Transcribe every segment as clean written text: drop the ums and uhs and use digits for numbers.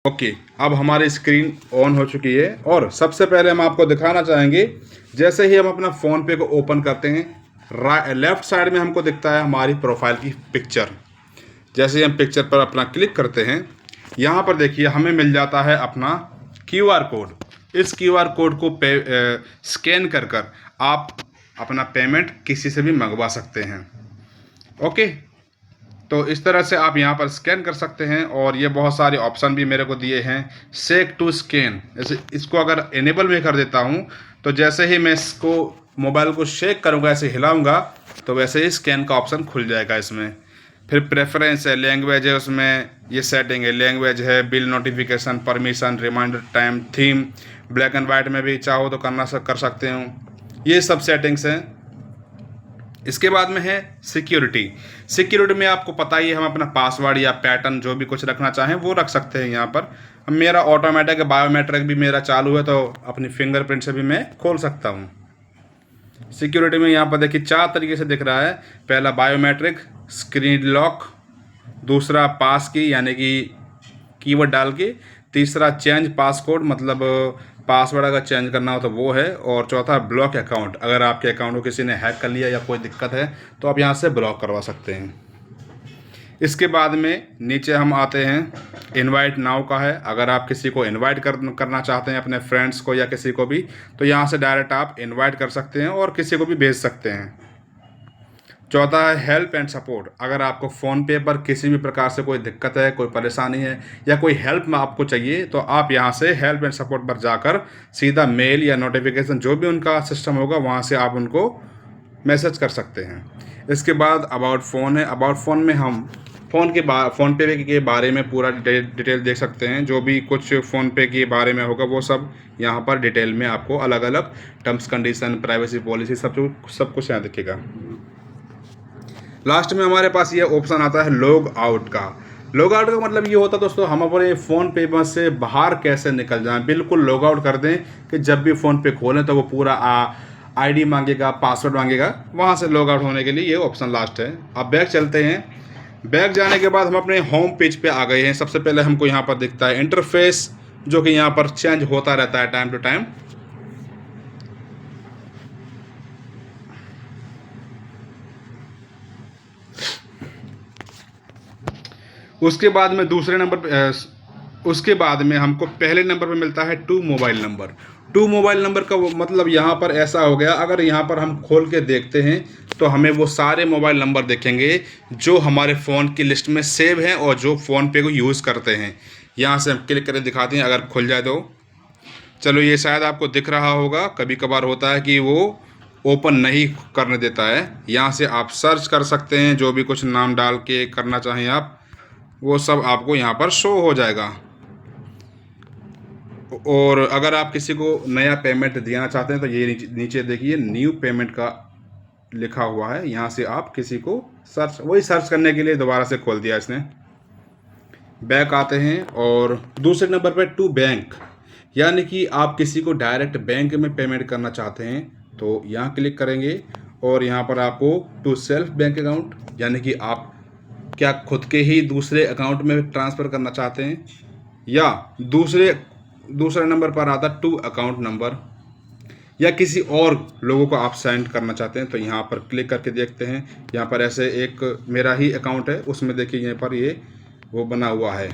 Okay, अब हमारी screen on हो चुकी है और सबसे पहले हम आपको दिखाना चाहेंगे, जैसे ही हम अपना फ़ोन पे को ओपन करते हैं, लेफ़्ट साइड में हमको दिखता है हमारी प्रोफाइल की पिक्चर। जैसे ही हम पिक्चर पर अपना क्लिक करते हैं, यहाँ पर देखिए हमें मिल जाता है अपना क्यूआर कोड। इस क्यूआर कोड को स्कैन कर आप अपना पेमेंट किसी से भी मंगवा सकते हैं। ओके, तो इस तरह से आप यहाँ पर स्कैन कर सकते हैं और ये बहुत सारे ऑप्शन भी मेरे को दिए हैं। शेक टू स्कैन, जैसे इसको अगर इनेबल में कर देता हूँ तो जैसे ही मैं इसको मोबाइल को शेक करूँगा, ऐसे हिलाऊंगा, तो वैसे ही स्कैन का ऑप्शन खुल जाएगा इसमें। फिर प्रेफरेंस है, लैंग्वेज है, उसमें ये सेटिंग है, लैंग्वेज है, bill notification, permission, reminder time, theme, black and white में भी चाहो तो कर सकते हो, ये सब सेटिंग्स हैं। इसके बाद में है सिक्योरिटी। सिक्योरिटी में आपको पता ही है, हम अपना पासवर्ड या पैटर्न जो भी कुछ रखना चाहें वो रख सकते हैं यहाँ पर। मेरा ऑटोमेटिक बायोमेट्रिक भी मेरा चालू है, तो अपनी फिंगरप्रिंट से भी मैं खोल सकता हूँ। सिक्योरिटी में यहाँ पर देखिए 4 तरीके से दिख रहा है। पहला बायोमेट्रिक, स्क्रीन लॉक, दूसरा पास की यानी कि कीवर्ड डाल के, तीसरा चेंज पासकोड मतलब पासवर्ड अगर चेंज करना हो तो वो है, और चौथा ब्लॉक अकाउंट, अगर आपके अकाउंट को किसी ने हैक कर लिया या कोई दिक्कत है तो आप यहाँ से ब्लॉक करवा सकते हैं। इसके बाद में नीचे हम आते हैं, इनवाइट नाउ का है। अगर आप किसी को इनवाइट करना चाहते हैं, अपने फ्रेंड्स को या किसी को भी, तो यहाँ से डायरेक्ट आप इनवाइट कर सकते हैं और किसी को भी भेज सकते हैं। चौथा है हेल्प एंड सपोर्ट। अगर आपको फ़ोन पे पर किसी भी प्रकार से कोई दिक्कत है, कोई परेशानी है या कोई हेल्प में आपको चाहिए, तो आप यहाँ से हेल्प एंड सपोर्ट पर जाकर सीधा मेल या नोटिफिकेशन जो भी उनका सिस्टम होगा वहाँ से आप उनको मैसेज कर सकते हैं। इसके बाद अबाउट फ़ोन है। अबाउट फ़ोन में हम फ़ोन पे के बारे में पूरा डिटेल देख सकते हैं। जो भी कुछ फ़ोन पे के बारे में होगा वो सब यहाँ पर डिटेल में आपको अलग अलग टर्म्स कंडीशन, प्राइवेसी पॉलिसी सब कुछ यहाँ दिखेगा। लास्ट में हमारे पास ये ऑप्शन आता है लॉग आउट का। लॉग आउट का मतलब ये होता है दोस्तों, हम अपने फ़ोन पे से बाहर कैसे निकल जाएं। बिल्कुल लॉग आउट कर दें कि जब भी फ़ोन पे खोलें तो वो पूरा आईडी मांगेगा, पासवर्ड मांगेगा, वहाँ से लॉग आउट होने के लिए ये ऑप्शन लास्ट है। अब बैक चलते हैं। बैक जाने के बाद हम अपने होम पेज पे आ गए हैं। सबसे पहले हमको यहाँ पर दिखता है इंटरफेस, जो कि यहाँ पर चेंज होता रहता है टाइम टू टाइम। उसके बाद में उसके बाद में हमको पहले नंबर पे मिलता है to mobile number. To mobile number का मतलब यहाँ पर ऐसा हो गया, अगर यहाँ पर हम खोल के देखते हैं तो हमें वो सारे मोबाइल नंबर दिखेंगे जो हमारे फ़ोन की लिस्ट में सेव हैं और जो फ़ोन पे को यूज़ करते हैं। यहाँ से हम क्लिक करके दिखाते हैं, अगर खुल जाए तो। चलो, ये शायद आपको दिख रहा होगा, कभी कभार होता है कि वो ओपन नहीं करने देता है। यहाँ से आप सर्च कर सकते हैं, जो भी कुछ नाम डाल के करना चाहें आप, वो सब आपको यहाँ पर शो हो जाएगा। और अगर आप किसी को नया पेमेंट देना चाहते हैं तो ये नीचे देखिए न्यू पेमेंट का लिखा हुआ है। यहाँ से आप किसी को सर्च करने के लिए दोबारा से खोल दिया इसने। बैक आते हैं और दूसरे नंबर पर टू बैंक, यानी कि आप किसी को डायरेक्ट बैंक में पेमेंट करना चाहते हैं तो यहाँ क्लिक करेंगे और यहाँ पर आपको टू सेल्फ बैंक अकाउंट, यानी कि आप क्या खुद के ही दूसरे अकाउंट में ट्रांसफ़र करना चाहते हैं, या दूसरे नंबर पर आता टू अकाउंट नंबर, या किसी और लोगों को आप सेंड करना चाहते हैं तो यहाँ पर क्लिक करके देखते हैं। यहाँ पर ऐसे एक मेरा ही अकाउंट है, उसमें देखिए यहाँ पर ये वो बना हुआ है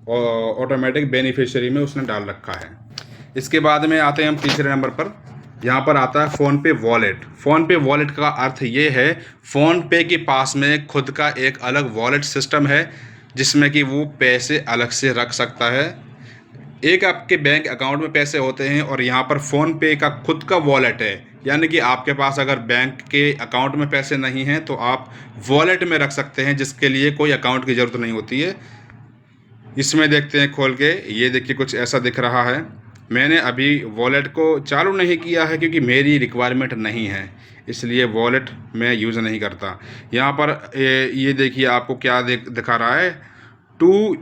और ऑटोमेटिक बेनिफिशियरी में उसने डाल रखा है। इसके बाद में आते हैं हम तीसरे नंबर पर। यहाँ पर आता है फ़ोनपे वॉलेट। फ़ोनपे वॉलेट का अर्थ ये है, फ़ोनपे के पास में खुद का एक अलग वॉलेट सिस्टम है जिसमें कि वो पैसे अलग से रख सकता है। एक आपके बैंक अकाउंट में पैसे होते हैं और यहाँ पर फ़ोनपे का खुद का वॉलेट है, यानी कि आपके पास अगर बैंक के अकाउंट में पैसे नहीं हैं तो आप वॉलेट में रख सकते हैं, जिसके लिए कोई अकाउंट की ज़रूरत नहीं होती है। इसमें देखते हैं खोल के, ये देखिए कुछ ऐसा दिख रहा है। मैंने अभी वॉलेट को चालू नहीं किया है क्योंकि मेरी रिक्वायरमेंट नहीं है, इसलिए वॉलेट मैं यूज़ नहीं करता। यहाँ पर ये देखिए आपको क्या दिखा रहा है, to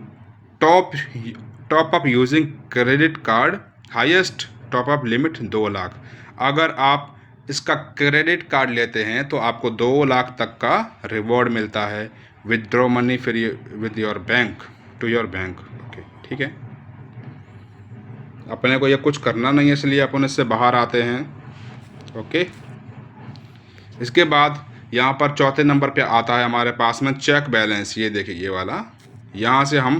top up using credit card, highest top up limit 2 lakh. अगर आप इसका क्रेडिट कार्ड लेते हैं तो आपको 2 लाख तक का रिवॉर्ड मिलता है। विदड्रॉ मनी फिर with your bank to your bank. Okay, ठीक है। अपने को ये कुछ करना नहीं है, इसलिए अपन इससे बाहर आते हैं। ओके, इसके बाद यहाँ पर चौथे नंबर पे आता है हमारे पास में चेक बैलेंस। ये देखिए ये वाला, यहाँ से हम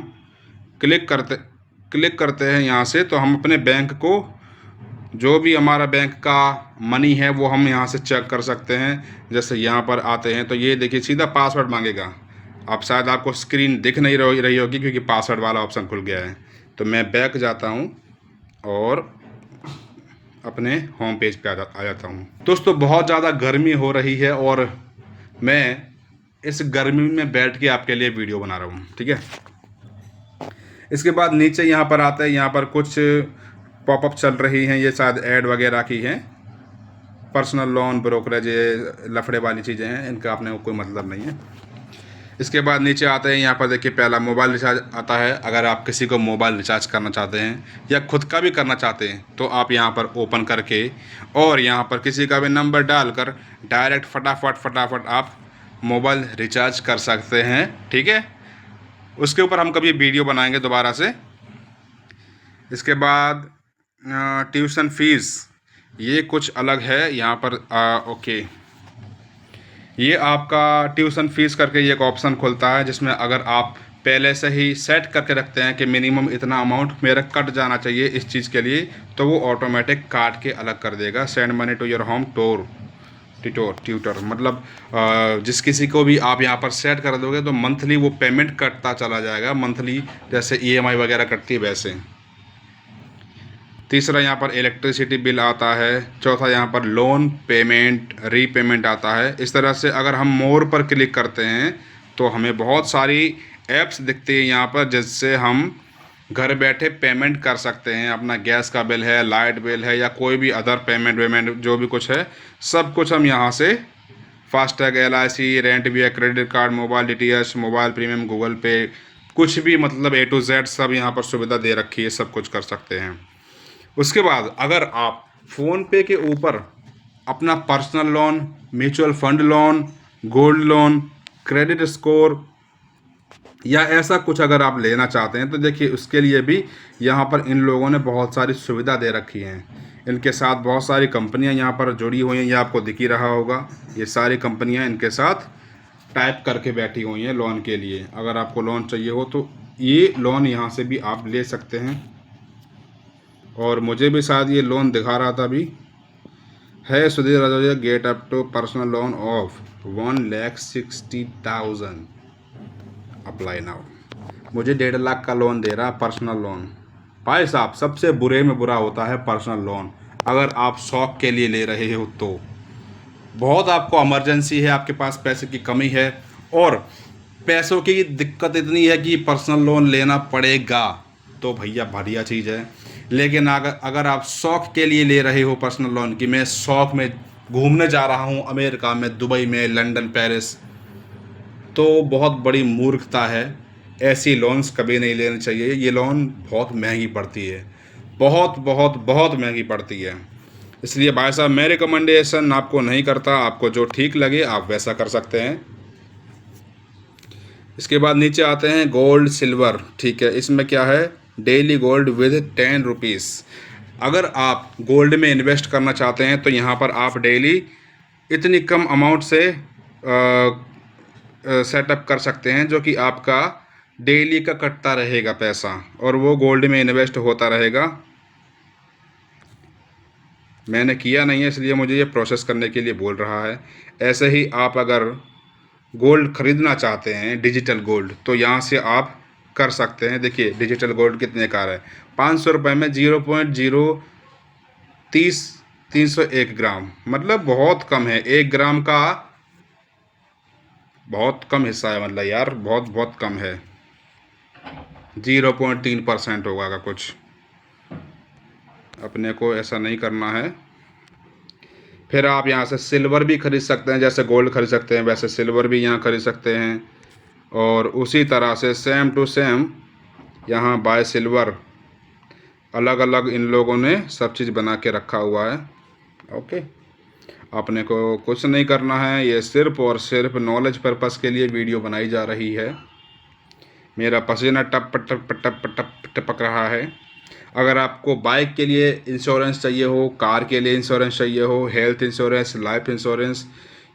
क्लिक करते हैं यहाँ से, तो हम अपने बैंक को, जो भी हमारा बैंक का मनी है वो हम यहाँ से चेक कर सकते हैं। जैसे यहाँ पर आते हैं तो ये देखिए सीधा पासवर्ड मांगेगा। अब शायद आपको स्क्रीन दिख नहीं रही होगी क्योंकि पासवर्ड वाला ऑप्शन खुल गया है। तो मैं बैक जाता हूँ और अपने होम पेज पे आ जाता हूँ। दोस्तों बहुत ज़्यादा गर्मी हो रही है और मैं इस गर्मी में बैठ के आपके लिए वीडियो बना रहा हूँ, ठीक है। इसके बाद नीचे यहाँ पर आते हैं, यहाँ पर कुछ पॉपअप चल रही हैं, ये शायद ऐड वगैरह की हैं। पर्सनल लोन, ब्रोकरेज, ये लफड़े वाली चीज़ें हैं, इनका अपने को कोई मतलब नहीं है। इसके बाद नीचे आते हैं, यहाँ पर देखिए पहला मोबाइल रिचार्ज आता है। अगर आप किसी को मोबाइल रिचार्ज करना चाहते हैं या खुद का भी करना चाहते हैं तो आप यहाँ पर ओपन करके और यहाँ पर किसी का भी नंबर डालकर डायरेक्ट फटाफट आप मोबाइल रिचार्ज कर सकते हैं, ठीक है। उसके ऊपर हम कभी वीडियो बनाएंगे दोबारा से। इसके बाद ट्यूशन फीस, ये कुछ अलग है यहाँ पर। ओके, ये आपका ट्यूशन फीस करके ये एक ऑप्शन खुलता है जिसमें अगर आप पहले से ही सेट करके रखते हैं कि मिनिमम इतना अमाउंट मेरा कट जाना चाहिए इस चीज़ के लिए, तो वो ऑटोमेटिक काट के अलग कर देगा। Send money to your home tutor, मतलब जिस किसी को भी आप यहाँ पर सेट कर दोगे तो मंथली वो पेमेंट कटता चला जाएगा, मंथली जैसे EMI वगैरह कटती है वैसे। तीसरा यहाँ पर इलेक्ट्रिसिटी बिल आता है। चौथा यहाँ पर लोन पेमेंट रीपेमेंट आता है। इस तरह से अगर हम मोर पर क्लिक करते हैं तो हमें बहुत सारी ऐप्स दिखती है यहाँ पर, जिससे हम घर बैठे पेमेंट कर सकते हैं। अपना गैस का बिल है, लाइट बिल है, या कोई भी अदर पेमेंट जो भी कुछ है, सब कुछ हम यहाँ से फास्टैग, LIC, रेंट भी है, credit card, mobile DTH, mobile premium, Google पे, कुछ भी मतलब A to Z सब यहाँ पर सुविधा दे रखी है, सब कुछ कर सकते हैं। उसके बाद अगर आप फ़ोन पे के ऊपर अपना personal loan, mutual fund loan, gold loan, credit score या ऐसा कुछ अगर आप लेना चाहते हैं तो देखिए उसके लिए भी यहाँ पर इन लोगों ने बहुत सारी सुविधा दे रखी हैं। इनके साथ बहुत सारी कंपनियाँ यहाँ पर जुड़ी हुई हैं, ये आपको दिख ही रहा होगा। ये सारी कंपनियाँ इनके साथ टाइप करके बैठी हुई हैं लोन के लिए। अगर आपको लोन चाहिए हो तो ये लोन यहाँ से भी आप ले सकते हैं। और मुझे भी शायद ये लोन दिखा रहा था अभी, है Sudhir Rajauria, get up to personal loan of 1,60,000 apply now. मुझे 1.5 लाख का लोन दे रहा पर्सनल लोन। भाई साहब सबसे बुरे में बुरा होता है पर्सनल लोन। अगर आप शौक के लिए ले रहे हो तो बहुत आपको इमरजेंसी है, आपके पास पैसे की कमी है और पैसों की दिक्कत इतनी है कि पर्सनल लोन लेना पड़ेगा, तो भैया बढ़िया चीज़ है। लेकिन अगर आप शौक़ के लिए ले रहे हो पर्सनल लोन कि मैं शौक़ में घूमने जा रहा हूँ अमेरिका में, दुबई में, लंदन, पेरिस, तो बहुत बड़ी मूर्खता है। ऐसी लोन्स कभी नहीं लेनी चाहिए। ये लोन बहुत महंगी पड़ती है, बहुत बहुत बहुत महंगी पड़ती है। इसलिए भाई साहब मैं रिकमेंडेशन आपको नहीं करता, आपको जो ठीक लगे आप वैसा कर सकते हैं। इसके बाद नीचे आते हैं गोल्ड सिल्वर, ठीक है। इसमें क्या है, डेली गोल्ड विद 10 रुपीज़। अगर आप गोल्ड में इन्वेस्ट करना चाहते हैं तो यहाँ पर आप डेली इतनी कम अमाउंट से सेटअप कर सकते हैं जो कि आपका डेली का कटता रहेगा पैसा और वो गोल्ड में इन्वेस्ट होता रहेगा। मैंने किया नहीं है इसलिए मुझे ये प्रोसेस करने के लिए बोल रहा है। ऐसे ही आप अगर गोल्ड ख़रीदना चाहते हैं डिजिटल गोल्ड तो यहाँ से आप कर सकते हैं। देखिए डिजिटल गोल्ड कितने का है, 500 रुपये में 0.030 ग्राम, मतलब बहुत कम है। 1 ग्राम का बहुत कम हिस्सा है, मतलब यार बहुत बहुत कम है, 0.3% होगा कुछ। अपने को ऐसा नहीं करना है। फिर आप यहाँ से सिल्वर भी ख़रीद सकते हैं, जैसे गोल्ड ख़रीद सकते हैं वैसे सिल्वर भी यहाँ ख़रीद सकते हैं। और उसी तरह से सेम टू सेम यहाँ बाय सिल्वर, अलग अलग इन लोगों ने सब चीज़ बना के रखा हुआ है। ओके, अपने को कुछ नहीं करना है, ये सिर्फ़ और सिर्फ नॉलेज पर्पस के लिए वीडियो बनाई जा रही है। मेरा पसीना टप टप टप टप टपक रहा है। अगर आपको बाइक के लिए इंश्योरेंस चाहिए हो, कार के लिए इंश्योरेंस चाहिए हो, हेल्थ इंश्योरेंस, लाइफ इंश्योरेंस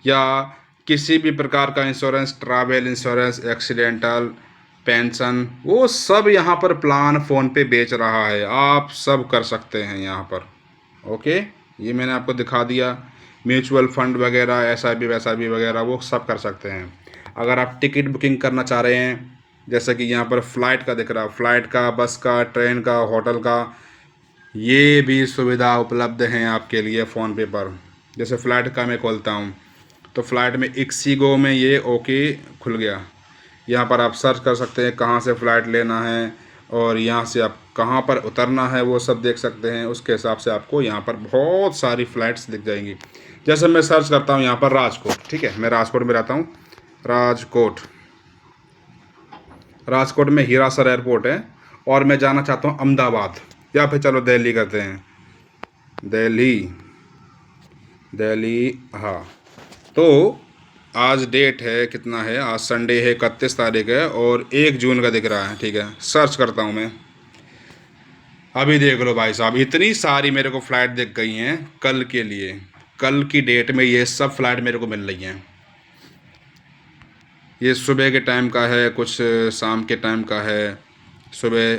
या किसी भी प्रकार का insurance, travel insurance, accidental, pension, वो सब यहाँ पर प्लान फ़ोन पे बेच रहा है। आप सब कर सकते हैं यहाँ पर। ओके, ये मैंने आपको दिखा दिया। म्यूचुअल फंड वगैरह, एसआईपी वैसाईपी वगैरह वो सब कर सकते हैं। अगर आप टिकट बुकिंग करना चाह रहे हैं, जैसे कि यहाँ पर फ़्लाइट का दिख रहा है, फ़्लाइट का, बस का, ट्रेन का, होटल का, ये भी सुविधा उपलब्ध हैं आपके लिए फ़ोन पे पर। जैसे फ़्लाइट का मैं खोलता हूँ तो फ़्लाइट में इक्सिगो में ये ओके खुल गया। यहाँ पर आप सर्च कर सकते हैं कहाँ से फ़्लाइट लेना है और यहाँ से आप कहाँ पर उतरना है वो सब देख सकते हैं। उसके हिसाब से आपको यहाँ पर बहुत सारी फ़्लाइट्स दिख जाएंगी। जैसे मैं सर्च करता हूँ यहाँ पर राजकोट, ठीक है, मैं राजकोट में रहता हूँ। राजकोट, राजकोट में हीरासर एयरपोर्ट है और मैं जाना चाहता हूँ अहमदाबाद, या फिर चलो दिल्ली करते हैं, दिल्ली, दिल्ली, हाँ। तो आज डेट है, कितना है, आज संडे है, 31 तारीख है और 1 जून का दिख रहा है, ठीक है। सर्च करता हूँ मैं, अभी देख लो भाई साहब, इतनी सारी मेरे को फ़्लाइट दिख गई हैं कल के लिए। कल की डेट में ये सब फ़्लाइट मेरे को मिल रही हैं। ये सुबह के टाइम का है, कुछ शाम के टाइम का है। सुबह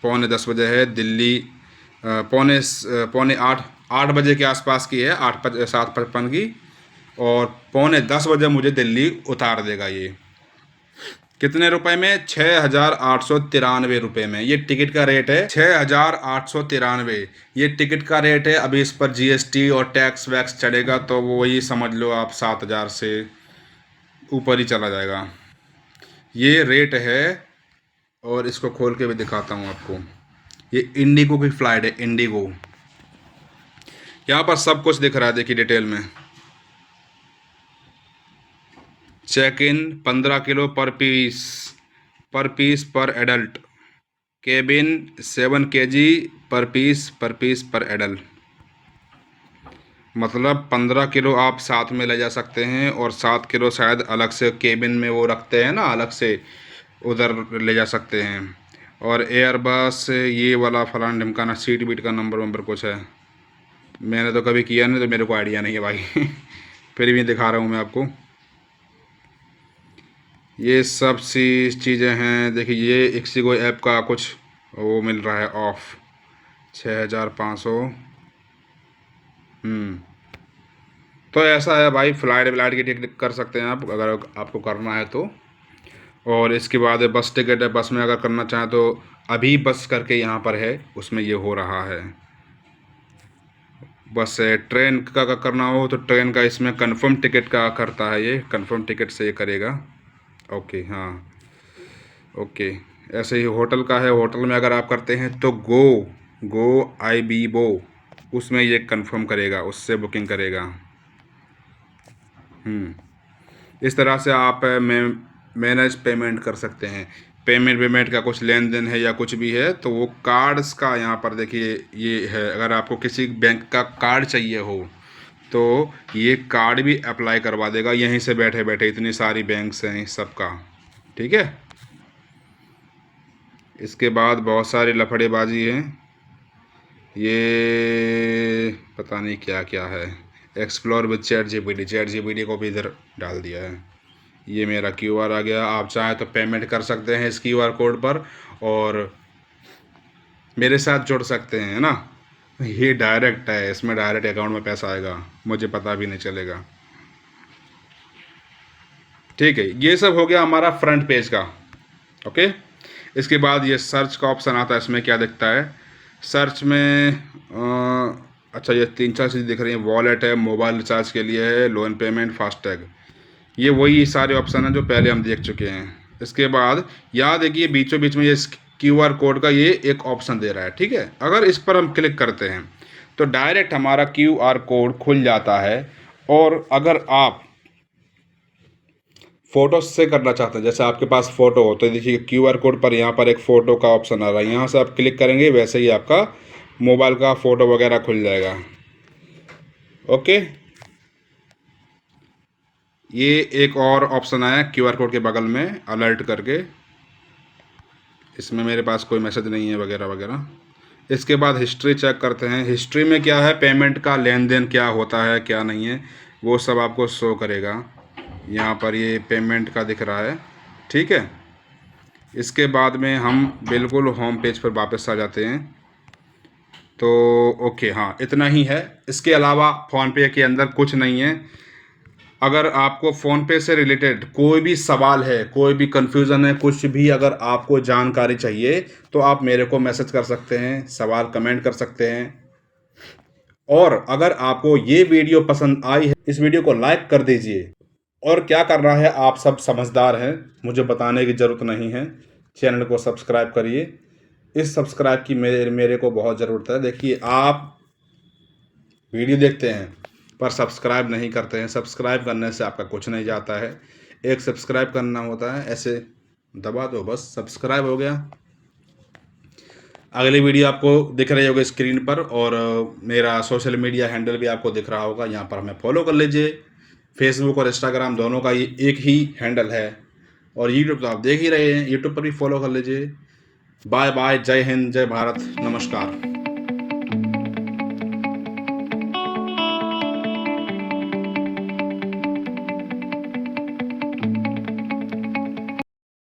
9:45 है दिल्ली, पौने 8 बजे के आसपास की है, 7:55 की। और 9:45 मुझे दिल्ली उतार देगा ये। कितने रुपए में? 6,893 रुपये में। ये टिकट का रेट है, 6,893। ये टिकट का रेट है। अभी इस पर जीएसटी और टैक्स वैक्स चढ़ेगा तो वो वही समझ लो आप 7,000 से ऊपर ही चला जाएगा। ये रेट है। और इसको खोल के भी दिखाता हूँ आपको। ये इंडिगो की फ़्लाइट है, इंडिगो। यहाँ पर सब कुछ दिख रहा है, देखिए डिटेल में। चेक इन 15 किलो पर पीस पर एडल्ट। केबिन 7 केजी पर पीस पर एडल्ट। मतलब 15 किलो आप साथ में ले जा सकते हैं और 7 किलो शायद अलग से केबिन में वो रखते हैं ना, अलग से उधर ले जा सकते हैं। और एयरबस ये वाला फलान ढिमकाना, सीट बीट का नंबर वंबर कुछ है, मैंने तो कभी किया नहीं तो मेरे को आइडिया नहीं है भाई। फिर भी दिखा रहा हूँ मैं आपको। ये सब सी चीज़ें हैं। देखिए ये इक्सिगो ऐप का कुछ वो मिल रहा है ऑफ, 6,500। तो ऐसा है भाई, फ़्लाइट व्लाइट की टिकट कर सकते हैं आप अगर आपको करना है तो। और इसके बाद बस टिकट है, बस में अगर करना चाहें तो अभी बस करके यहाँ पर है, उसमें ये हो रहा है। बस ट्रेन का अगर करना हो तो ट्रेन का इसमें कंफर्म टिकट का करता है, ये कंफर्म टिकट से ये करेगा। ओके, हाँ, ओके। ऐसे ही होटल का है, होटल में अगर आप करते हैं तो गो उसमें ये कंफर्म करेगा, उससे बुकिंग करेगा। इस तरह से आप मैनेज पेमेंट कर सकते हैं। पेमेंट का कुछ लेन देन है या कुछ भी है तो वो कार्ड्स का यहाँ पर देखिए ये है। अगर आपको किसी बैंक का कार्ड चाहिए हो तो ये कार्ड भी अप्लाई करवा देगा यहीं से बैठे बैठे। इतनी सारी बैंक्स हैं सबका, ठीक है। इसके बाद बहुत सारी लफड़ेबाजी है, ये पता नहीं क्या क्या है। एक्सप्लोर विद चैट जीपीटी को भी इधर डाल दिया है। ये मेरा क्यूआर आ गया। आप चाहें तो पेमेंट कर सकते हैं इस क्यूआर कोड पर और मेरे साथ जुड़ सकते हैं, है ना। ये डायरेक्ट है, इसमें डायरेक्ट अकाउंट में पैसा आएगा, मुझे पता भी नहीं चलेगा। ठीक है, ये सब हो गया हमारा फ्रंट पेज का। ओके, इसके बाद ये सर्च का ऑप्शन आता है। इसमें क्या दिखता है सर्च में? अच्छा, ये 3-4 चीज़ दिख रही हैं। वॉलेट है, मोबाइल रिचार्ज के लिए है, लोन पेमेंट, फास्टैग। ये वही सारे ऑप्शन हैं जो पहले हम देख चुके हैं। इसके बाद याद है कि ये बीचों बीच में ये क्यूआर कोड का ये एक ऑप्शन दे रहा है, ठीक है। अगर इस पर हम क्लिक करते हैं तो डायरेक्ट हमारा क्यूआर कोड खुल जाता है। और अगर आप फ़ोटो से करना चाहते हैं, जैसे आपके पास फ़ोटो हो तो देखिए क्यूआर कोड पर यहाँ पर एक फ़ोटो का ऑप्शन आ रहा है, यहाँ से आप क्लिक करेंगे वैसे ही आपका मोबाइल का फ़ोटो वगैरह खुल जाएगा। ओके, ये एक और ऑप्शन आया क्यूआर कोड के बगल में अलर्ट करके। इसमें मेरे पास कोई मैसेज नहीं है वगैरह वगैरह। इसके बाद हिस्ट्री चेक करते हैं। हिस्ट्री में क्या है, पेमेंट का लेन देन क्या होता है क्या नहीं है वो सब आपको शो करेगा। यहाँ पर ये पेमेंट का दिख रहा है, ठीक है। इसके बाद में हम बिल्कुल होम पेज पर वापस आ जाते हैं। तो ओके, हाँ इतना ही है, इसके अलावा फ़ोनपे के अंदर कुछ नहीं है। अगर आपको फ़ोनपे से रिलेटेड कोई भी सवाल है, कोई भी कन्फ्यूज़न है, कुछ भी अगर आपको जानकारी चाहिए तो आप मेरे को मैसेज कर सकते हैं, सवाल कमेंट कर सकते हैं। और अगर आपको ये वीडियो पसंद आई है, इस वीडियो को लाइक कर दीजिए। और क्या करना है, आप सब समझदार हैं, मुझे बताने की ज़रूरत नहीं है। चैनल को सब्सक्राइब करिए, इस सब्सक्राइब की मेरे को बहुत ज़रूरत है। देखिए, आप वीडियो देखते हैं पर सब्सक्राइब नहीं करते हैं। सब्सक्राइब करने से आपका कुछ नहीं जाता है, एक सब्सक्राइब करना होता है, ऐसे दबा दो बस, सब्सक्राइब हो गया। अगली वीडियो आपको दिख रही होगी स्क्रीन पर, और मेरा सोशल मीडिया हैंडल भी आपको दिख रहा होगा, यहाँ पर हमें फॉलो कर लीजिए। फेसबुक और इंस्टाग्राम दोनों का ये एक ही हैंडल है, और यूट्यूब तो आप देख ही रहे हैं, यूट्यूब पर भी फॉलो कर लीजिए। बाय बाय, जय हिंद, जय भारत, नमस्कार।